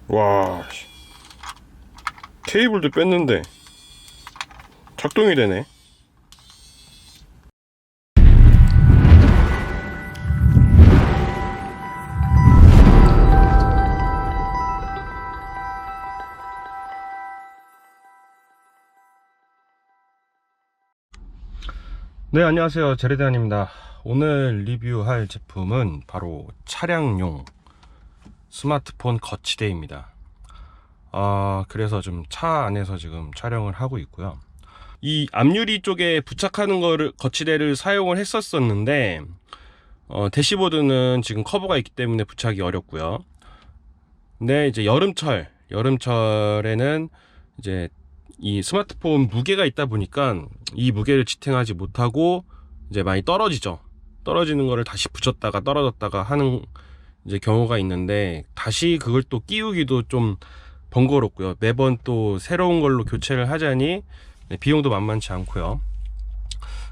와, 케이블도 뺐는데 작동이 되네. 네, 안녕하세요, 제레드안입니다. 오늘 리뷰할 제품은 바로 차량용 스마트폰 거치대입니다. 그래서 좀 차 안에서 지금 촬영을 하고 있고요. 이 앞유리 쪽에 부착하는 거를 거치대를 사용을 했었는데 대시보드는 지금 커버가 있기 때문에 부착이 어렵고요. 근데 이제 여름철에는 이제 이 스마트폰 무게가 있다 보니까 이 무게를 지탱하지 못하고 이제 많이 떨어지죠. 떨어지는 거를 다시 붙였다가 떨어졌다가 하는 이제 경우가 있는데, 다시 그걸 또 끼우기도 좀 번거롭고요. 매번 또 새로운 걸로 교체를 하자니 비용도 만만치 않고요.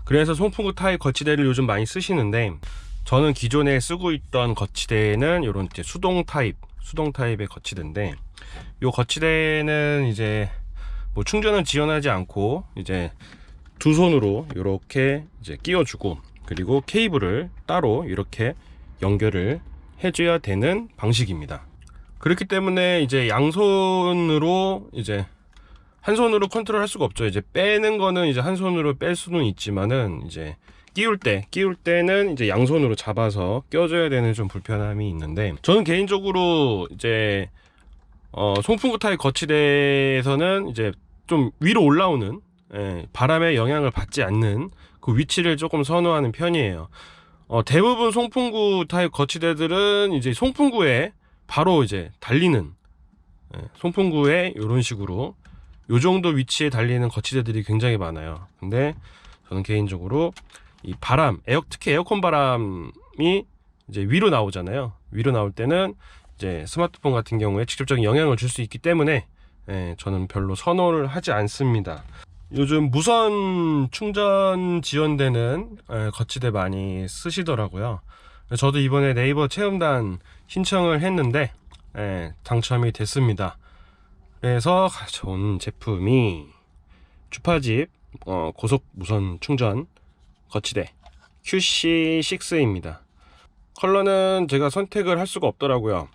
그래서 송풍구 타입 거치대를 요즘 많이 쓰시는데, 저는 기존에 쓰고 있던 거치대는 이런 이제 수동 타입의 거치대인데, 이 거치대는 이제 뭐 충전을 지원하지 않고 이제 두 손으로 이렇게 이제 끼워주고, 그리고 케이블을 따로 이렇게 연결을 해줘야 되는 방식입니다. 그렇기 때문에 이제 양손으로 이제 한 손으로 컨트롤 할 수가 없죠. 이제 빼는 거는 이제 한 손으로 뺄 수는 있지만은, 이제 끼울 때는 이제 양손으로 잡아서 껴줘야 되는 좀 불편함이 있는데, 저는 개인적으로 이제 송풍구 타입 거치대에서는 이제 좀 위로 올라오는, 바람의 영향을 받지 않는 그 위치를 조금 선호하는 편이에요. 대부분 송풍구 타입 거치대들은 이제 송풍구에 바로 이제 달리는, 송풍구에 이런 식으로 요 정도 위치에 달리는 거치대들이 굉장히 많아요. 근데 저는 개인적으로 이 특히 에어컨 바람이 이제 위로 나오잖아요. 위로 나올 때는 이제 스마트폰 같은 경우에 직접적인 영향을 줄 수 있기 때문에 저는 별로 선호를 하지 않습니다. 요즘 무선 충전 지원되는 거치대 많이 쓰시더라고요. 저도 이번에 네이버 체험단 신청을 했는데 당첨이 됐습니다. 그래서 가져온 제품이 주파집 고속 무선 충전 거치대 QC6입니다. 컬러는 제가 선택을 할 수가 없더라고요.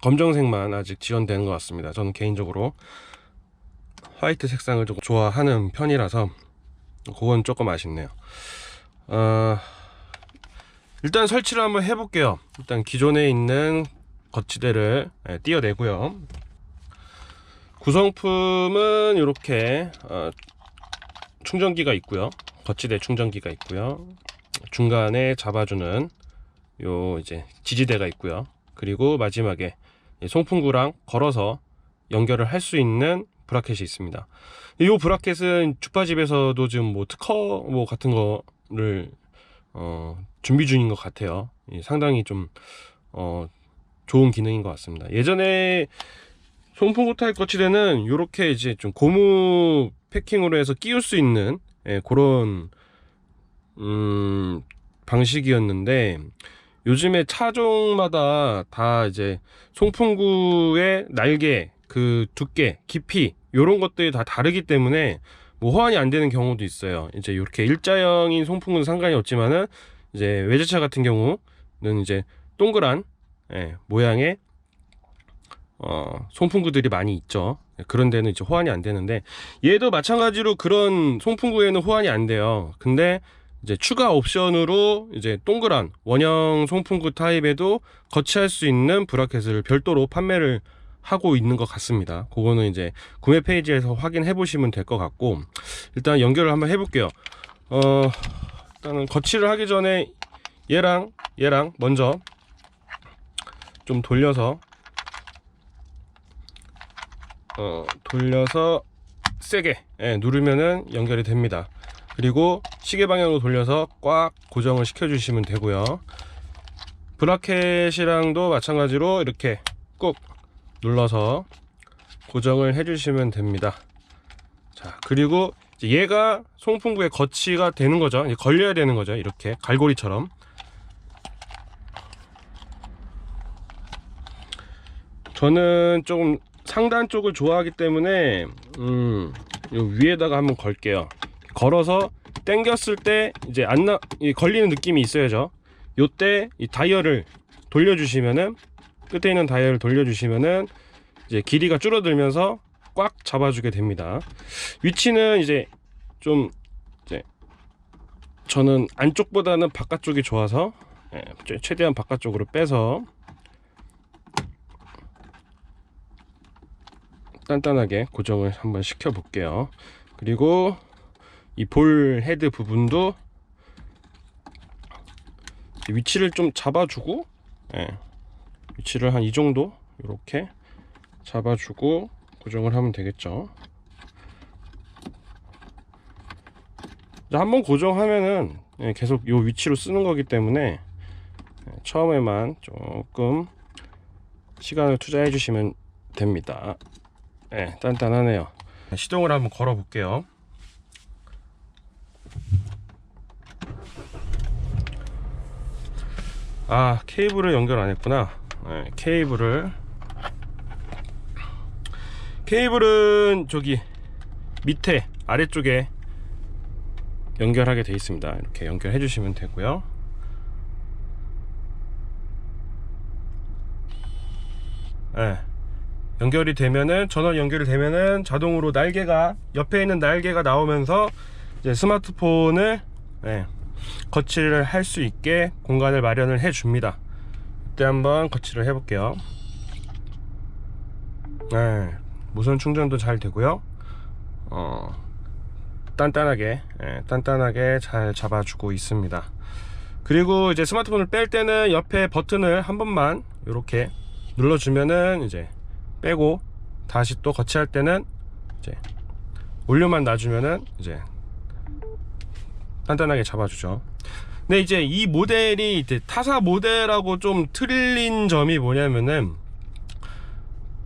검정색만 아직 지원되는 것 같습니다. 저는 개인적으로 화이트 색상을 조금 좋아하는 편이라서 그건 조금 아쉽네요. 일단 설치를 한번 해볼게요. 일단 기존에 있는 거치대를 띄어내고요. 구성품은 이렇게 충전기가 있고요. 거치대 충전기가 있고요. 중간에 잡아주는 요 이제 지지대가 있고요. 그리고 마지막에 송풍구랑 걸어서 연결을 할 수 있는 브라켓이 있습니다. 이 브라켓은 주파집에서도 지금 뭐 특허 뭐 같은 거를 준비 중인 것 같아요. 상당히 좀 좋은 기능인 것 같습니다. 예전에 송풍구 타입 거치대는 이렇게 이제 좀 고무 패킹으로 해서 끼울 수 있는 그런 방식이었는데, 요즘에 차종마다 다 이제 송풍구의 날개 그 두께, 깊이 요런 것들이 다 다르기 때문에 뭐 호환이 안 되는 경우도 있어요. 이제 이렇게 일자형인 송풍구는 상관이 없지만은, 이제 외제차 같은 경우는 이제 동그란 모양의 송풍구들이 많이 있죠. 그런 데는 이제 호환이 안 되는데, 얘도 마찬가지로 그런 송풍구에는 호환이 안 돼요. 근데 이제 추가 옵션으로 이제 동그란 원형 송풍구 타입에도 거치할 수 있는 브라켓을 별도로 판매를 하고 있는 것 같습니다. 그거는 이제 구매 페이지에서 확인해 보시면 될 것 같고, 일단 연결을 한번 해볼게요. 일단은 거치를 하기 전에 얘랑 먼저 좀 돌려서 세게 누르면은 연결이 됩니다. 그리고 시계 방향으로 돌려서 꽉 고정을 시켜 주시면 되고요. 브라켓이랑도 마찬가지로 이렇게 꾹 눌러서 고정을 해 주시면 됩니다. 자, 그리고 이제 얘가 송풍구에 거치가 되는 거죠. 이제 걸려야 되는 거죠. 이렇게 갈고리처럼 저는 조금 상단 쪽을 좋아하기 때문에 요 위에다가 한번 걸게요. 걸어서 당겼을 때 이제 걸리는 느낌이 있어야죠. 요때 이 다이얼을 돌려주시면은, 끝에 있는 다이얼을 돌려주시면은 이제 길이가 줄어들면서 꽉 잡아주게 됩니다. 위치는 이제 좀 이제 저는 안쪽보다는 바깥쪽이 좋아서 최대한 바깥쪽으로 빼서 단단하게 고정을 한번 시켜 볼게요. 그리고 이 볼 헤드 부분도 위치를 좀 잡아주고, 위치를 한 이 정도 이렇게 잡아주고 고정을 하면 되겠죠. 한번 고정하면은 계속 이 위치로 쓰는 거기 때문에 처음에만 조금 시간을 투자해 주시면 됩니다. 단단하네요. 시동을 한번 걸어 볼게요. 케이블을 연결 안 했구나. 케이블은 저기 밑에 아래쪽에 연결하게 되어 있습니다. 이렇게 연결해 주시면 되고요. 연결이 되면은, 전원 연결이 되면은 자동으로 날개가, 옆에 있는 날개가 나오면서 이제 스마트폰을 거치를 할 수 있게 공간을 마련을 해 줍니다. 이때 한번 거치를 해 볼게요. 무선 충전도 잘 되고요. 단단하게 잘 잡아주고 있습니다. 그리고 이제 스마트폰을 뺄 때는 옆에 버튼을 한 번만 이렇게 눌러주면은 이제 빼고, 다시 또 거치할 때는 이제 올려만 놔주면은 이제 단단하게 잡아주죠. 근데 이제 이 모델이 이제 타사 모델하고 좀 틀린 점이 뭐냐면은,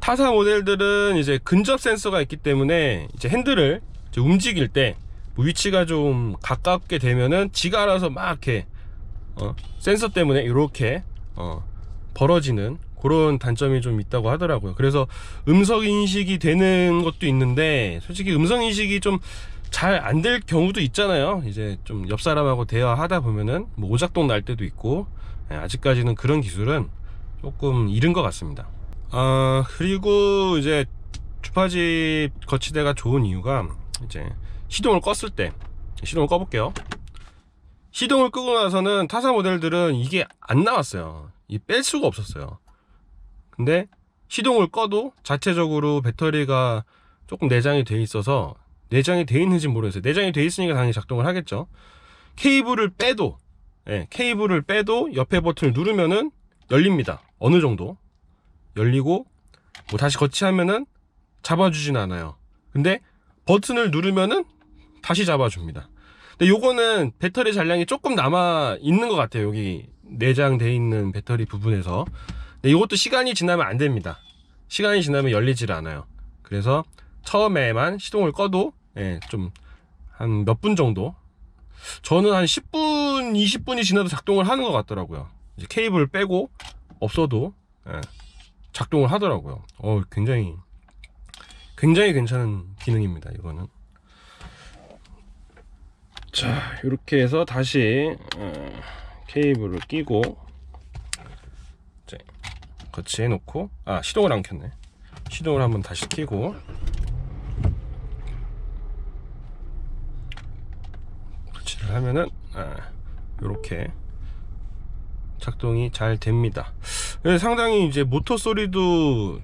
타사 모델들은 이제 근접 센서가 있기 때문에 이제 핸들을 이제 움직일 때 위치가 좀 가깝게 되면은 지가 알아서 막 이렇게 센서 때문에 이렇게 벌어지는 그런 단점이 좀 있다고 하더라고요. 그래서 음성 인식이 되는 것도 있는데, 솔직히 음성 인식이 좀 잘 안 될 경우도 있잖아요. 이제 좀 옆 사람하고 대화하다 보면은 뭐 오작동 날 때도 있고, 아직까지는 그런 기술은 조금 이른 것 같습니다. 그리고 이제 주파집 거치대가 좋은 이유가, 이제 시동을 껐을 때, 시동을 꺼볼게요. 시동을 끄고 나서는 타사 모델들은 이게 안 나왔어요. 뺄 수가 없었어요. 근데 시동을 꺼도 자체적으로 배터리가 조금 내장이 돼 있어서, 내장이 돼 있는지 모르겠어요. 내장이 돼 있으니까 당연히 작동을 하겠죠. 케이블을 빼도 옆에 버튼을 누르면은 열립니다. 어느 정도 열리고, 뭐 다시 거치하면은 잡아주진 않아요. 근데 버튼을 누르면은 다시 잡아줍니다. 근데 요거는 배터리 잔량이 조금 남아 있는 것 같아요. 여기 내장돼 있는 배터리 부분에서. 근데 이것도 시간이 지나면 안 됩니다. 시간이 지나면 열리질 않아요. 그래서 처음에만 시동을 꺼도 좀 한 몇 분 정도, 저는 한 10분 20분이 지나도 작동을 하는 것 같더라고요. 이제 케이블 빼고 없어도 작동을 하더라고요. 굉장히 괜찮은 기능입니다, 이거는. 자, 이렇게 해서 다시 케이블을 끼고 이제 거치해 놓고, 시동을 안 켰네. 시동을 한번 다시 켜고 거치를 하면은 이렇게 작동이 잘 됩니다. 상당히 이제 모터 소리도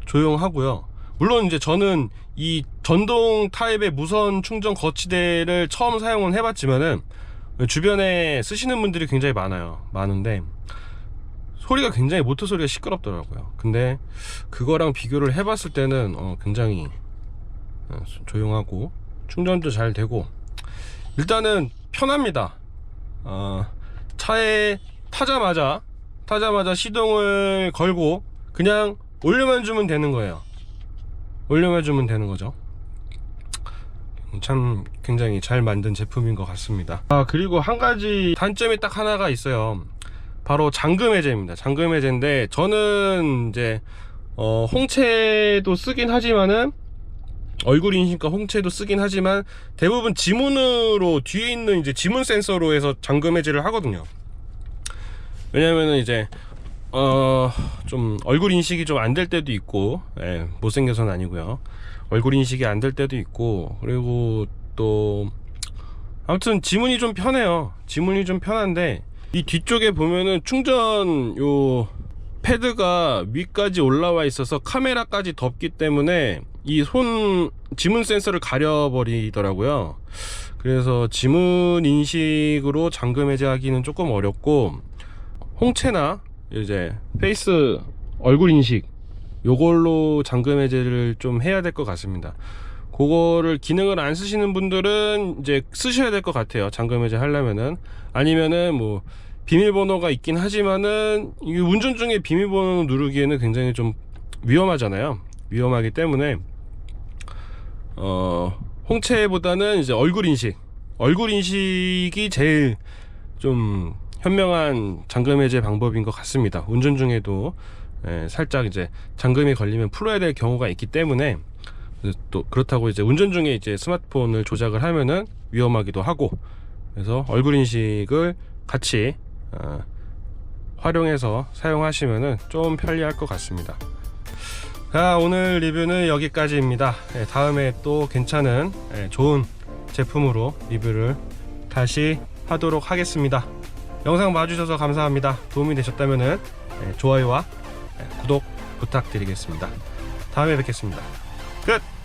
조용하고요. 물론 이제 저는 이 전동 타입의 무선 충전 거치대를 처음 사용은 해봤지만은 주변에 쓰시는 분들이 굉장히 많은데 소리가 굉장히, 모터 소리가 시끄럽더라고요. 근데 그거랑 비교를 해봤을 때는 굉장히 조용하고 충전도 잘 되고, 일단은 편합니다. 차에 타자마자 시동을 걸고 그냥 올려만 주면 되는 거예요. 올려만 주면 되는 거죠. 참 굉장히 잘 만든 제품인 것 같습니다. 그리고 한 가지 단점이 딱 하나가 있어요. 바로 잠금 해제입니다. 잠금 해제인데, 저는 이제 홍채도 쓰긴 하지만은 얼굴 인식과 홍채도 쓰긴 하지만 대부분 지문으로 뒤에 있는 이제 지문 센서로 해서 잠금 해제를 하거든요. 왜냐면은 이제 좀 얼굴 인식이 좀 안 될 때도 있고, 예, 못생겨서는 아니고요. 얼굴 인식이 안 될 때도 있고, 그리고 또 아무튼 지문이 좀 편해요. 지문이 좀 편한데 이 뒤쪽에 보면은 충전 요 패드가 위까지 올라와 있어서 카메라까지 덮기 때문에 이 지문 센서를 가려버리더라고요. 그래서 지문 인식으로 잠금 해제하기는 조금 어렵고, 홍채나 이제 페이스 얼굴 인식 요걸로 잠금 해제를 좀 해야 될 것 같습니다. 그거를 기능을 안 쓰시는 분들은 이제 쓰셔야 될 것 같아요. 잠금 해제 하려면은. 아니면은 뭐 비밀번호가 있긴 하지만은 이 운전 중에 비밀번호 누르기에는 굉장히 좀 위험하잖아요. 위험하기 때문에 홍채보다는 이제 얼굴 인식이 제일 좀 현명한 잠금 해제 방법인 것 같습니다. 운전 중에도 살짝 이제 잠금이 걸리면 풀어야 될 경우가 있기 때문에, 또 그렇다고 이제 운전 중에 이제 스마트폰을 조작을 하면은 위험하기도 하고, 그래서 얼굴 인식을 같이 활용해서 사용하시면은 좀 편리할 것 같습니다. 자, 오늘 리뷰는 여기까지입니다. 다음에 또 괜찮은 좋은 제품으로 리뷰를 다시 하도록 하겠습니다. 영상 봐주셔서 감사합니다. 도움이 되셨다면 좋아요와 구독 부탁드리겠습니다. 다음에 뵙겠습니다. 끝!